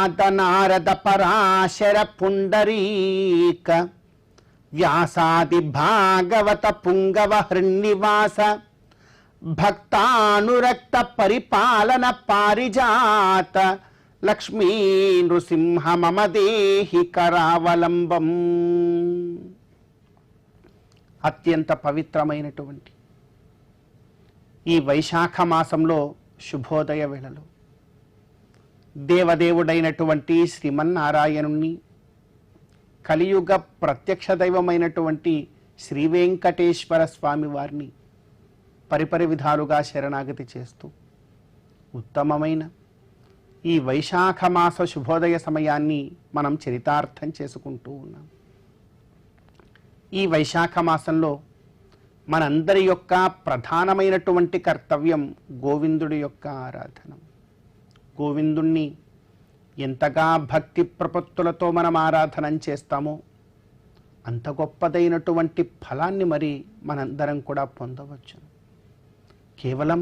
ప్రహ్లాద నారద పరాశర పుండరీక వ్యాసాది భాగవత పుంగవ హృన్నివాస భక్తానురక్త పరిపాలన పారిజాత లక్ష్మీ నృసింహ మమ దేహి కరావలంబం. అత్యంత పవిత్రమైనటువంటి ఈ వైశాఖ మాసంలో శుభోదయ వేళలో దేవదేవుడైనటువంటి శ్రీమన్నారాయణుణ్ణి, కలియుగ ప్రత్యక్ష దైవమైనటువంటి శ్రీ వెంకటేశ్వర స్వామి వారిని పరిపరి విధాలుగా శరణాగతి చేస్తూ ఉత్తమమైన ఈ వైశాఖ మాస శుభోదయ సమయాన్ని మనం చరితార్థం చేసుకుంటూ ఉన్నాం. ఈ వైశాఖ మాసంలో మనందరి యొక్క ప్రధానమైనటువంటి కర్తవ్యం గోవిందుడి యొక్క ఆరాధన. గోవిందుణ్ణి ఎంతగా భక్తి ప్రపత్తులతో మనం ఆరాధన చేస్తామో అంత గొప్పదైనటువంటి ఫలాన్ని మరి మనందరం కూడా పొందవచ్చు. కేవలం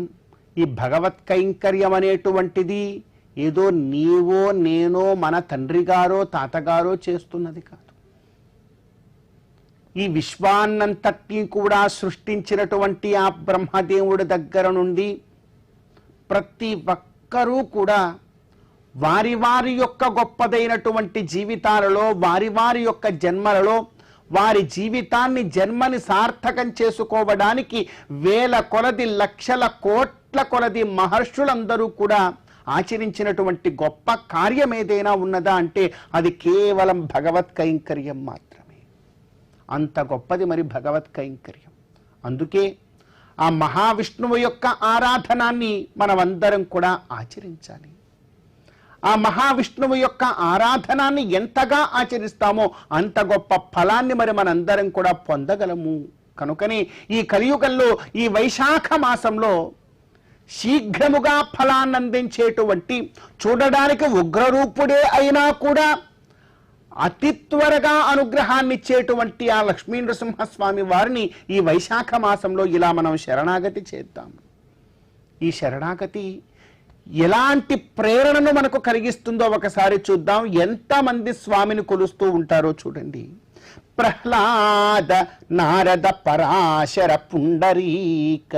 ఈ భగవత్ కైంకర్యం అనేటువంటిది ఏదో నీవో నేనో మన తండ్రి గారో తాతగారో చేస్తున్నది కాదు. ఈ విశ్వాన్నంతటినీ కూడా సృష్టించినటువంటి ఆ బ్రహ్మదేవుడి దగ్గర నుండి ప్రతి ఒక్కరూ కూడా వారి వారి యొక్క గొప్పదైనటువంటి జీవితాలలో, వారి వారి యొక్క జన్మలలో వారి జీవితాన్ని జన్మని సార్థకం చేసుకోవడానికి వేల కొలది లక్షల కోట్ల కొలది మహర్షులందరూ కూడా ఆచరించినటువంటి గొప్ప కార్యం ఏదైనా ఉన్నదా అంటే అది కేవలం భగవత్ కైంకర్యం మాత్రమే. అంత గొప్పది మరి భగవత్ కైంకర్యం. అందుకే ఆ మహావిష్ణువు యొక్క ఆరాధనాన్ని మనమందరం కూడా ఆచరించాలి. ఆ మహావిష్ణువు యొక్క ఆరాధనాన్ని ఎంతగా ఆచరిస్తామో అంత గొప్ప ఫలాన్ని మరి మనందరం కూడా పొందగలము. కనుకని ఈ కలియుగంలో ఈ వైశాఖ మాసంలో శీఘ్రముగా ఫలాన్ని అందించేటువంటి, చూడడానికి ఉగ్రరూపుడే అయినా కూడా అతి త్వరగా అనుగ్రహాన్ని ఇచ్చేటువంటి ఆ లక్ష్మీ నృసింహస్వామి వారిని ఈ వైశాఖ మాసంలో ఇలా మనం శరణాగతి చేద్దాం. ఈ శరణాగతి ఎలాంటి ప్రేరణను మనకు కలిగిస్తుందో ఒకసారి చూద్దాం. ఎంతమంది స్వామిని కొలుస్తూ ఉంటారో చూడండి. ప్రహ్లాద నారద పరాశర పుండరీక.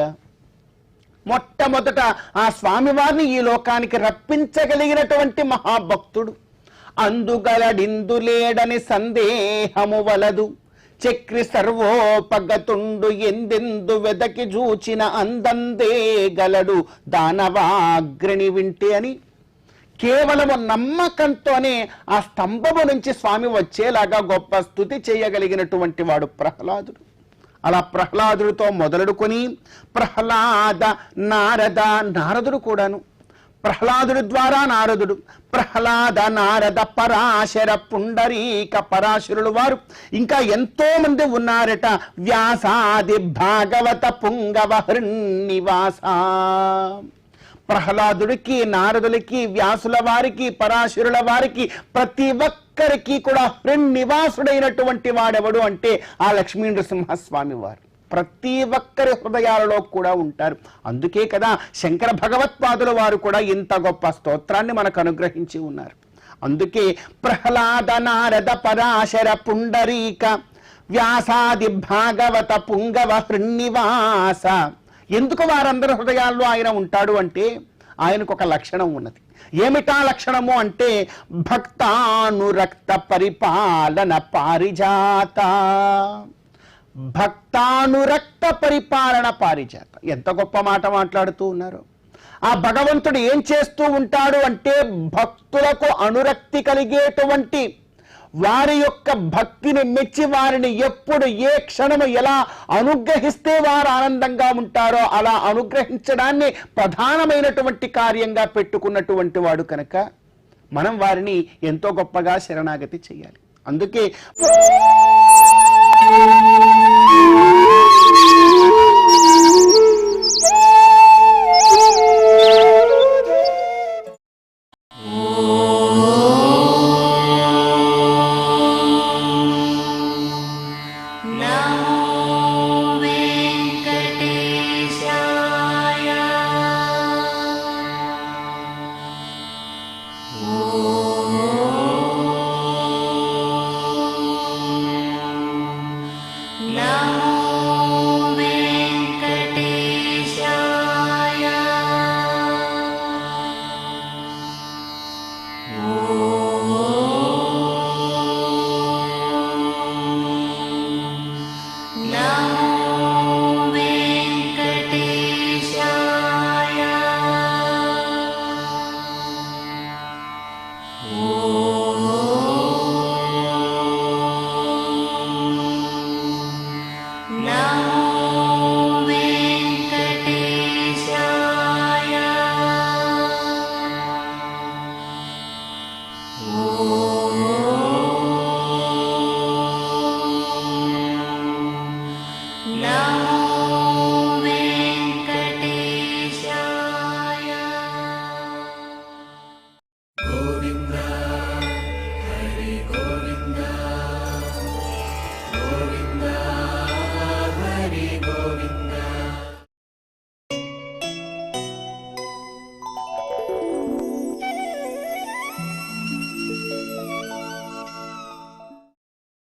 మొట్టమొదట ఆ స్వామివారిని ఈ లోకానికి రప్పించగలిగినటువంటి మహాభక్తుడు. అందుగలడిందులేడని సందేహము వలదు, చక్రి సర్వోపగతుండు ఎందెందు వెదకి చూచిన అందందే గలడు దానవాగ్రణి వింటే అని కేవలము నమ్మకంతోనే ఆ స్తంభము నుంచి స్వామి వచ్చేలాగా గొప్ప స్తుతి చేయగలిగినటువంటి వాడు ప్రహ్లాదుడు. అలా ప్రహ్లాదుడితో మొదలుకొని ప్రహ్లాద నారద, నారదుడు కూడాను, ప్రహ్లాదుడి ద్వారా నారదుడు, ప్రహ్లాద నారద పరాశర పుండరీక పరాశరులు వారు, ఇంకా ఎంతో మంది ఉన్నారట. వ్యాసాది భాగవత పుంగవ హృన్నివాస. ప్రహ్లాదుడికి, నారదులకి, వ్యాసుల వారికి, పరాశరుల వారికి ప్రతి ఒక్కరికి కూడా హృన్నివాసుడైనటువంటి వాడెవడు అంటే ఆ లక్ష్మీ నృసింహస్వామి వారు ప్రతి ఒక్కరి హృదయాలలో కూడా ఉంటారు. అందుకే కదా శంకర భగవత్పాదుల వారు కూడా ఇంత గొప్ప స్తోత్రాన్ని మనకు అనుగ్రహించి ఉన్నారు. అందుకే ప్రహ్లాద నారద పరాశర పుండరీక వ్యాసాది భాగవత పుంగవ హృన్నివాస. ఎందుకు వారందరి హృదయాల్లో ఆయన ఉంటాడు అంటే ఆయనకు ఒక లక్షణం ఉన్నది. ఏమిటా లక్షణము అంటే భక్తానురక్త పరిపాలన పారిజాత. భక్తానురక్త పరిపాలన పారిజాత. ఎంత గొప్ప మాట మాట్లాడుతూ ఉన్నారు. ఆ భగవంతుడు ఏం చేస్తూ ఉంటాడు అంటే భక్తులకు అనురక్తి కలిగేటువంటి, వారి యొక్క భక్తిని మెచ్చి వారిని ఎప్పుడు ఏ క్షణము ఎలా అనుగ్రహిస్తే వారు ఆనందంగా ఉంటారో అలా అనుగ్రహించడాన్ని ప్రధానమైనటువంటి కార్యంగా పెట్టుకున్నటువంటి వాడు కనుక మనం వారిని ఎంతో గొప్పగా శరణాగతి చేయాలి. అందుకే